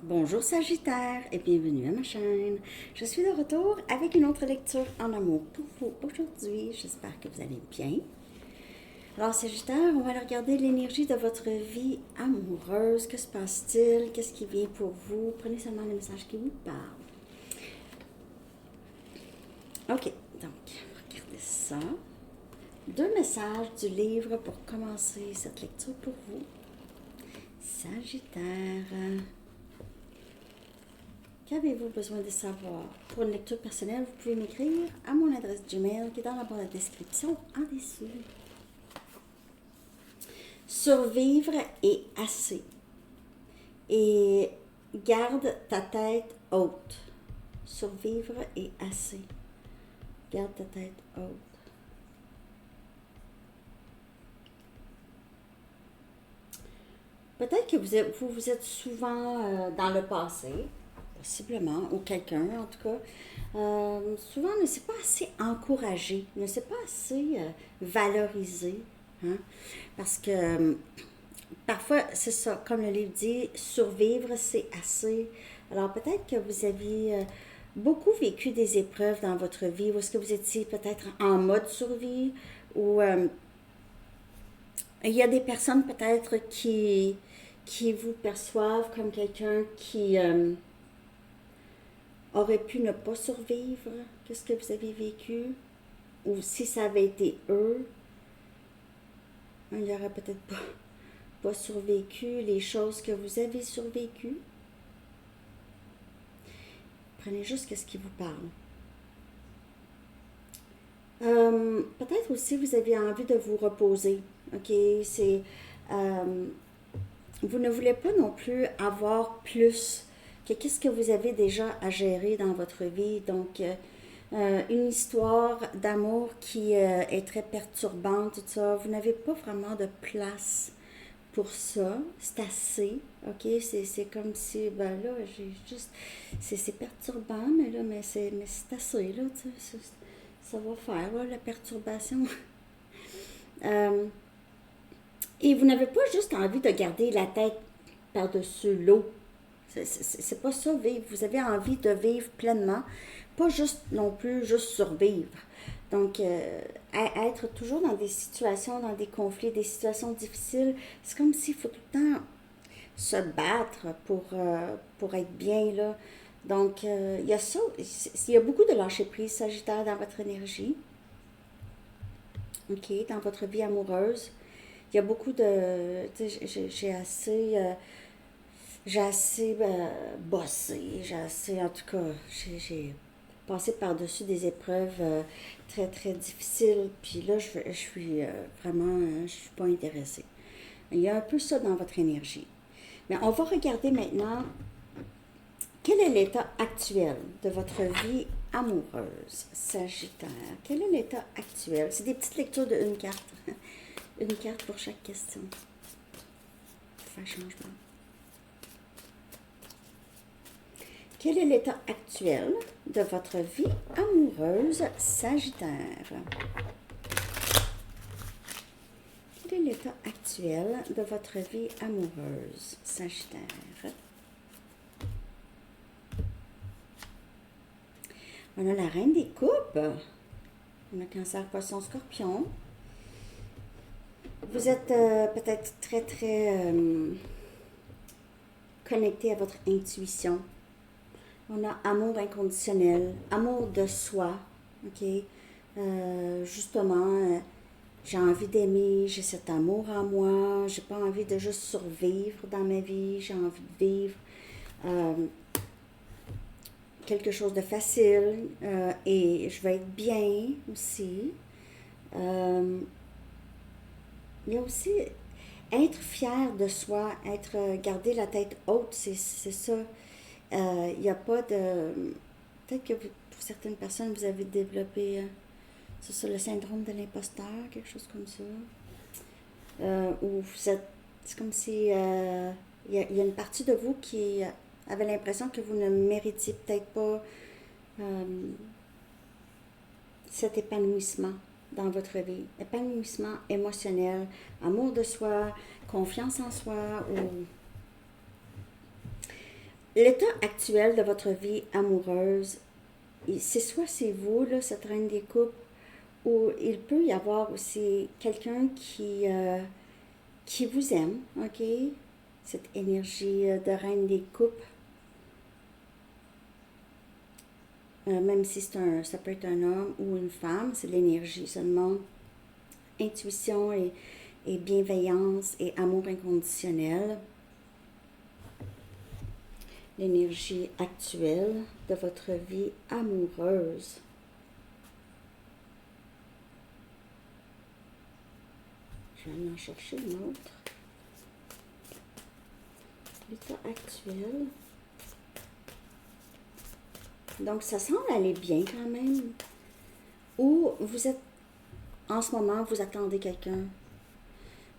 Bonjour Sagittaire et bienvenue à ma chaîne. Je suis de retour avec une autre lecture en amour pour vous aujourd'hui. J'espère que vous allez bien. Alors Sagittaire, on va aller regarder l'énergie de votre vie amoureuse. Que se passe-t-il? Qu'est-ce qui vient pour vous? Prenez seulement les messages qui vous parlent. Ok, donc regardez ça. 2 messages du livre pour commencer cette lecture pour vous. Sagittaire. Qu'avez-vous besoin de savoir? Pour une lecture personnelle, vous pouvez m'écrire à mon adresse Gmail qui est dans la barre de description en dessous. Survivre est assez. Et garde ta tête haute. Survivre est assez. Garde ta tête haute. Peut-être que vous êtes souvent dans le passé, possiblement, ou quelqu'un en tout cas, souvent ne s'est pas assez encouragé, ne s'est pas assez valorisé. Hein? Parce que parfois, c'est ça, comme le livre dit, survivre, c'est assez. Alors peut-être que vous aviez beaucoup vécu des épreuves dans votre vie, ou est-ce que vous étiez peut-être en mode survie, ou il y a des personnes peut-être qui vous perçoivent comme quelqu'un qui aurait pu ne pas survivre. Qu'est-ce que vous avez vécu? Ou si ça avait été eux, il n'y aurait peut-être pas survécu les choses que vous avez survécues. Prenez juste ce qui vous parle. Peut-être aussi vous avez envie de vous reposer. Ok, c'est vous ne voulez pas non plus avoir plus que qu'est-ce que vous avez déjà à gérer dans votre vie. Donc, une histoire d'amour qui est très perturbante, tout ça. Vous n'avez pas vraiment de place pour ça. C'est assez. OK? C'est comme si, ben là, j'ai juste. C'est perturbant, mais là, c'est assez, là. Ça va faire, là, la perturbation. Euh, Et vous n'avez pas juste envie de garder la tête par-dessus l'eau. C'est pas ça, vivre. Vous avez envie de vivre pleinement, pas juste non plus juste survivre. Donc, être toujours dans des situations, dans des conflits, des situations difficiles, c'est comme s'il faut tout le temps se battre pour être bien, là. Donc, il y a ça, il y a beaucoup de lâcher-prise sagittaire dans votre énergie, OK, dans votre vie amoureuse. Il y a beaucoup de. J'ai assez bossé, j'ai assez. En tout cas, j'ai passé par-dessus des épreuves très, très difficiles. Puis là, je suis vraiment. Je suis pas intéressée. Il y a un peu ça dans votre énergie. Mais on va regarder maintenant quel est l'état actuel de votre vie amoureuse, Sagittaire. Quel est l'état actuel? C'est des petites lectures de une carte. Une carte pour chaque question. Faire changement. Quel est l'état actuel de votre vie amoureuse, Sagittaire? Quel est l'état actuel de votre vie amoureuse, Sagittaire? On a la reine des coupes. On a Cancer, Poisson, Scorpion. Vous êtes peut-être très, très connecté à votre intuition. On a amour inconditionnel, amour de soi, ok? Justement, j'ai envie d'aimer, j'ai cet amour en moi, j'ai pas envie de juste survivre dans ma vie, j'ai envie de vivre quelque chose de facile et je vais être bien aussi. Il y a aussi être fier de soi, garder la tête haute, c'est ça. Il n'y a pas de. Peut-être que pour certaines personnes, vous avez développé, c'est ça, le syndrome de l'imposteur, quelque chose comme ça. Ou vous êtes. C'est comme si il y a une partie de vous qui avait l'impression que vous ne méritiez peut-être pas cet épanouissement dans votre vie. Épanouissement émotionnel, amour de soi, confiance en soi, ou l'état actuel de votre vie amoureuse, c'est soit c'est vous, là, cette reine des coupes, ou il peut y avoir aussi quelqu'un qui vous aime, ok? Cette énergie de reine des coupes, même si ça peut être un homme ou une femme, c'est l'énergie seulement. Intuition et bienveillance et amour inconditionnel. L'énergie actuelle de votre vie amoureuse. Je vais en chercher une autre. L'état actuel. Donc, ça semble aller bien quand même. Ou vous êtes, en ce moment, vous attendez quelqu'un.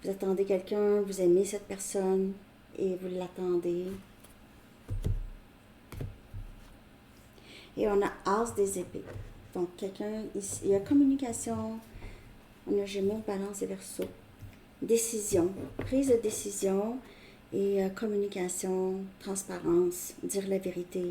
Vous attendez quelqu'un, vous aimez cette personne et vous l'attendez. Et on a As des épées. Donc, quelqu'un, il y a communication, on a Gémeaux, Balance et Verseau. Décision, prise de décision et communication, transparence, dire la vérité,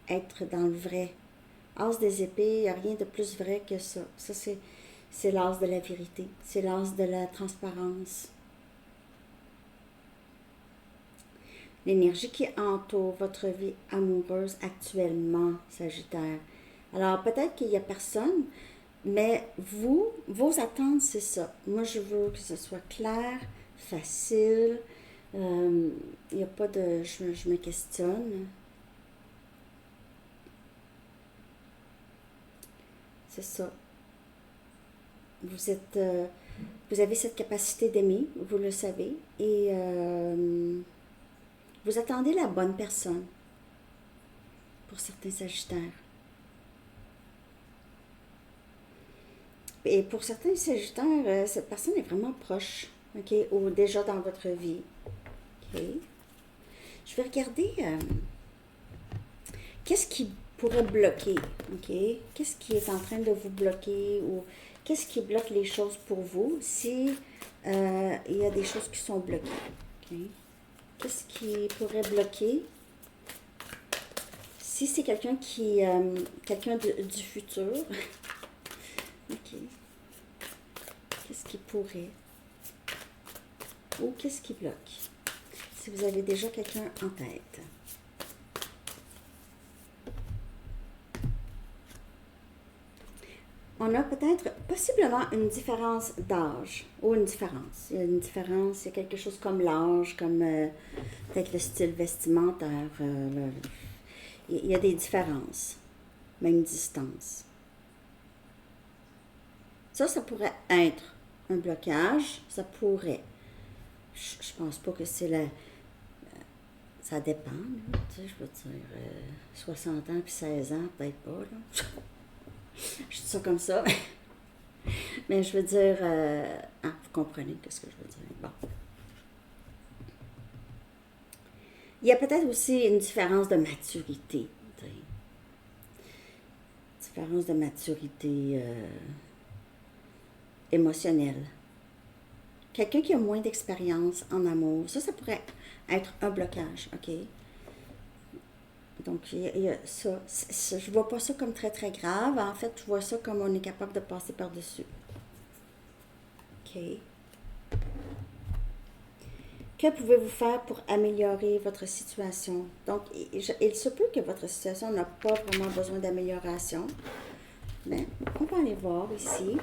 être dans le vrai. As des épées, il n'y a rien de plus vrai que ça. Ça, c'est l'as de la vérité, c'est l'as de la transparence. L'énergie qui entoure votre vie amoureuse actuellement, Sagittaire. Alors, peut-être qu'il n'y a personne, mais vos attentes, c'est ça. Moi, je veux que ce soit clair, facile. Il n'y a pas de... Je me questionne. C'est ça. Vous avez cette capacité d'aimer, vous le savez, et vous attendez la bonne personne pour certains Sagittaires. Et pour certains Sagittaires, cette personne est vraiment proche, ok, ou déjà dans votre vie. Ok. Je vais regarder qu'est-ce qui pourrait bloquer, ok? Qu'est-ce qui est en train de vous bloquer ou qu'est-ce qui bloque les choses pour vous si il y a des choses qui sont bloquées, ok? Qu'est-ce qui pourrait bloquer si c'est quelqu'un quelqu'un du futur, ok? Qu'est-ce qui pourrait ou qu'est-ce qui bloque si vous avez déjà quelqu'un en tête? On a peut-être, possiblement, une différence d'âge. Ou une différence. Il y a une différence, il y a quelque chose comme l'âge, comme peut-être le style vestimentaire. Il y a des différences. Même distance. Ça pourrait être un blocage. Ça pourrait. Je pense pas que c'est la... Ça dépend, là. Tu sais, je veux dire, 60 ans puis 16 ans, peut-être pas, là. Je dis ça comme ça. Mais je veux dire... vous comprenez ce que je veux dire. Bon. Il y a peut-être aussi une différence de maturité. Différence de maturité émotionnelle. Quelqu'un qui a moins d'expérience en amour, ça pourrait être un blocage, ok? Donc, il y a ça. Je ne vois pas ça comme très, très grave. En fait, je vois ça comme on est capable de passer par-dessus. OK. Que pouvez-vous faire pour améliorer votre situation? Donc, il se peut que votre situation n'a pas vraiment besoin d'amélioration. Mais on va aller voir ici.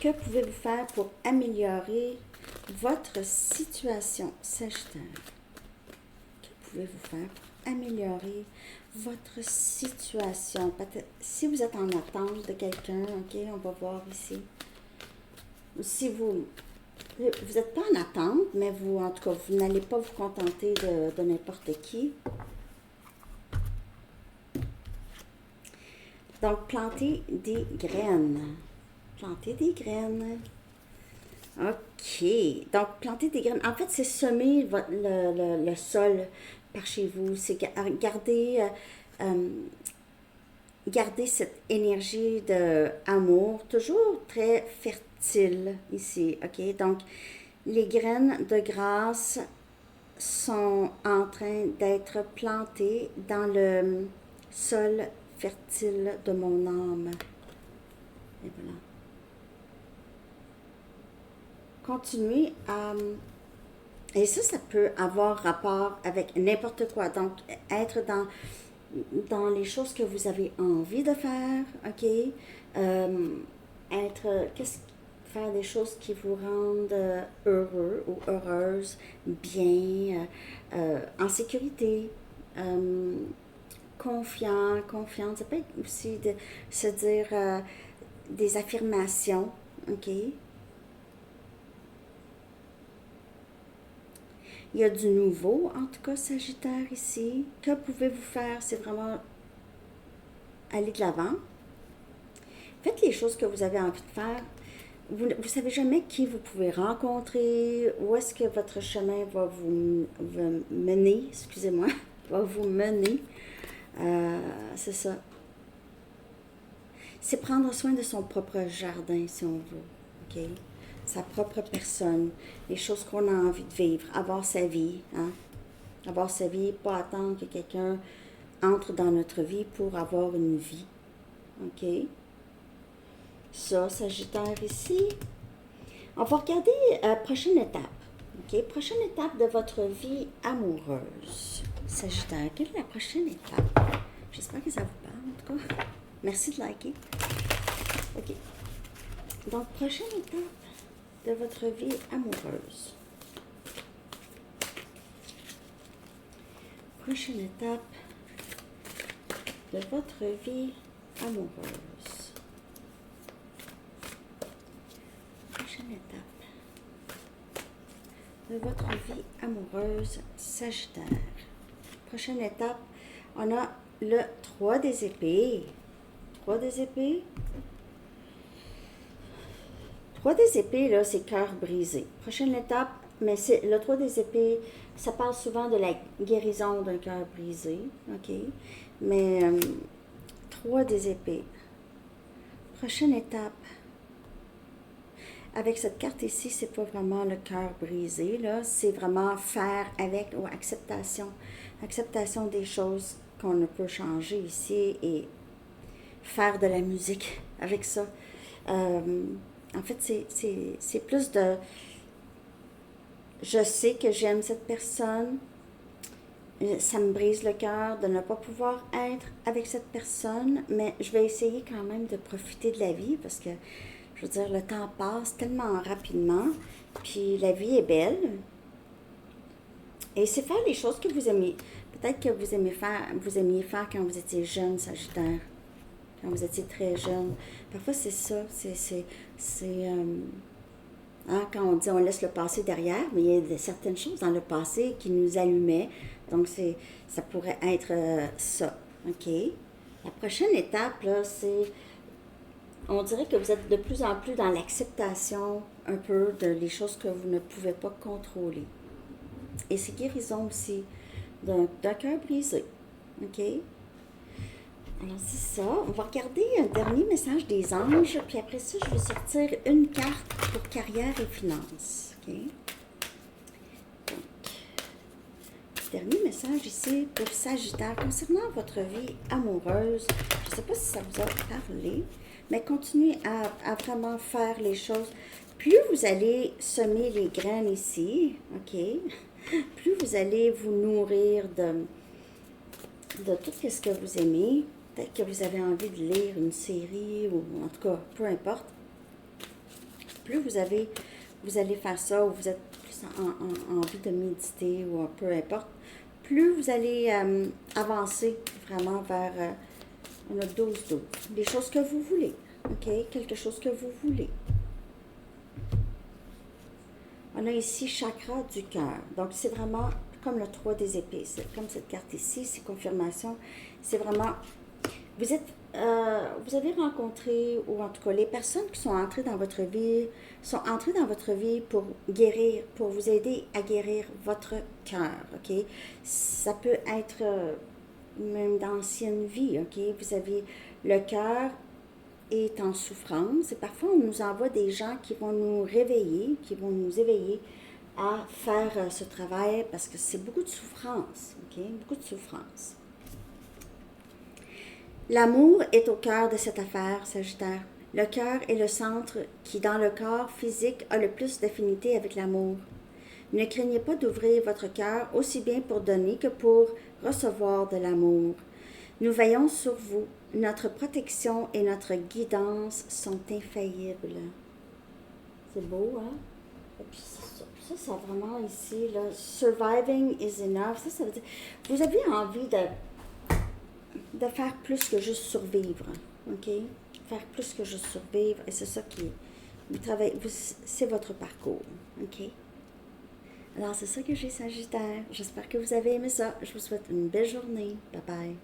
Que pouvez-vous faire pour améliorer votre situation, Sagittaire? Que pouvez-vous faire pour améliorer votre situation? Peut-être, si vous êtes en attente de quelqu'un, ok, on va voir ici. Si vous n'êtes pas en attente, mais vous, en tout cas, vous n'allez pas vous contenter de n'importe qui. Donc, planter des graines. Planter des graines. OK. Donc, planter des graines. En fait, c'est semer le sol par chez vous. C'est garder cette énergie d'amour, toujours très fertile ici. OK. Donc, les graines de grâce sont en train d'être plantés dans le sol fertile de mon âme. Et voilà. Continuez à... Et ça peut avoir rapport avec n'importe quoi. Donc, être dans les choses que vous avez envie de faire, OK? Faire des choses qui vous rendent heureux ou heureuse, bien, en sécurité, confiante. Ça peut être aussi de se dire des affirmations, OK? Il y a du nouveau, en tout cas, Sagittaire, ici. Que pouvez-vous faire? C'est vraiment aller de l'avant. Faites les choses que vous avez envie de faire. Vous ne savez jamais qui vous pouvez rencontrer, où est-ce que votre chemin va vous mener, excusez-moi, va vous mener. C'est ça. C'est prendre soin de son propre jardin, si on veut, OK? Sa propre personne, les choses qu'on a envie de vivre, avoir sa vie, hein? Avoir sa vie, pas attendre que quelqu'un entre dans notre vie pour avoir une vie, OK? Ça, Sagittaire ici. On va regarder prochaine étape, OK? Prochaine étape de votre vie amoureuse. Sagittaire, quelle est la prochaine étape? J'espère que ça vous parle, en tout cas. Merci de liker. OK. Donc, prochaine étape de votre vie amoureuse. Prochaine étape de votre vie amoureuse. Prochaine étape de votre vie amoureuse, Sagittaire. Prochaine étape, on a le 3 des épées. 3 des épées. 3 des épées, là, c'est cœur brisé. Prochaine étape, mais c'est le 3 des épées, ça parle souvent de la guérison d'un cœur brisé, OK? Mais 3 des épées. Prochaine étape. Avec cette carte ici, c'est pas vraiment le cœur brisé, là. C'est vraiment faire avec ou acceptation. Acceptation des choses qu'on ne peut changer ici et faire de la musique avec ça. En fait, c'est plus de... Je sais que j'aime cette personne. Ça me brise le cœur de ne pas pouvoir être avec cette personne, mais je vais essayer quand même de profiter de la vie parce que, je veux dire, le temps passe tellement rapidement, puis la vie est belle. Et c'est faire les choses que vous aimez. Peut-être que vous aimiez faire quand vous étiez jeune, Sagittaire. Quand vous étiez très jeune. Parfois, c'est ça. Quand on dit on laisse le passé derrière, mais il y a certaines choses dans le passé qui nous allumaient. Donc, ça pourrait être ça. OK? La prochaine étape, là, c'est... On dirait que vous êtes de plus en plus dans l'acceptation un peu de les choses que vous ne pouvez pas contrôler. Et c'est guérison aussi d'un cœur brisé. OK? Alors, c'est ça. On va regarder un dernier message des anges, puis après ça, je vais sortir une carte pour carrière et finances. OK? Donc, dernier message ici pour Sagittaire concernant votre vie amoureuse. Je ne sais pas si ça vous a parlé, mais continuez à vraiment faire les choses. Plus vous allez semer les graines ici, OK? Plus vous allez vous nourrir de tout ce que vous aimez. Peut-être que vous avez envie de lire une série ou en tout cas, peu importe. Plus vous allez faire ça ou vous êtes plus en envie de méditer ou peu importe, plus vous allez avancer vraiment vers, on a 12-12. Les choses que vous voulez, OK? Quelque chose que vous voulez. On a ici chakra du cœur. Donc, c'est vraiment comme le 3 des épées. C'est comme cette carte ici, c'est confirmation. C'est vraiment... Vous avez rencontré, ou en tout cas, les personnes qui sont entrées dans votre vie, sont entrées dans votre vie pour guérir, pour vous aider à guérir votre cœur, OK? Ça peut être même d'anciennes vies, OK? Vous avez le cœur est en souffrance et parfois on nous envoie des gens qui vont nous réveiller, qui vont nous éveiller à faire ce travail parce que c'est beaucoup de souffrance, ok? Beaucoup de souffrance. L'amour est au cœur de cette affaire, Sagittaire. Le cœur est le centre qui, dans le corps physique, a le plus d'affinité avec l'amour. Ne craignez pas d'ouvrir votre cœur aussi bien pour donner que pour recevoir de l'amour. Nous veillons sur vous. Notre protection et notre guidance sont infaillibles. C'est beau, hein? Et puis ça vraiment ici, là, surviving is enough. Ça veut dire, vous avez envie de faire plus que juste survivre, ok? Faire plus que juste survivre, et c'est ça qui, c'est votre parcours, ok? Alors c'est ça que j'ai, Sagittaire. J'espère que vous avez aimé ça. Je vous souhaite une belle journée. Bye bye.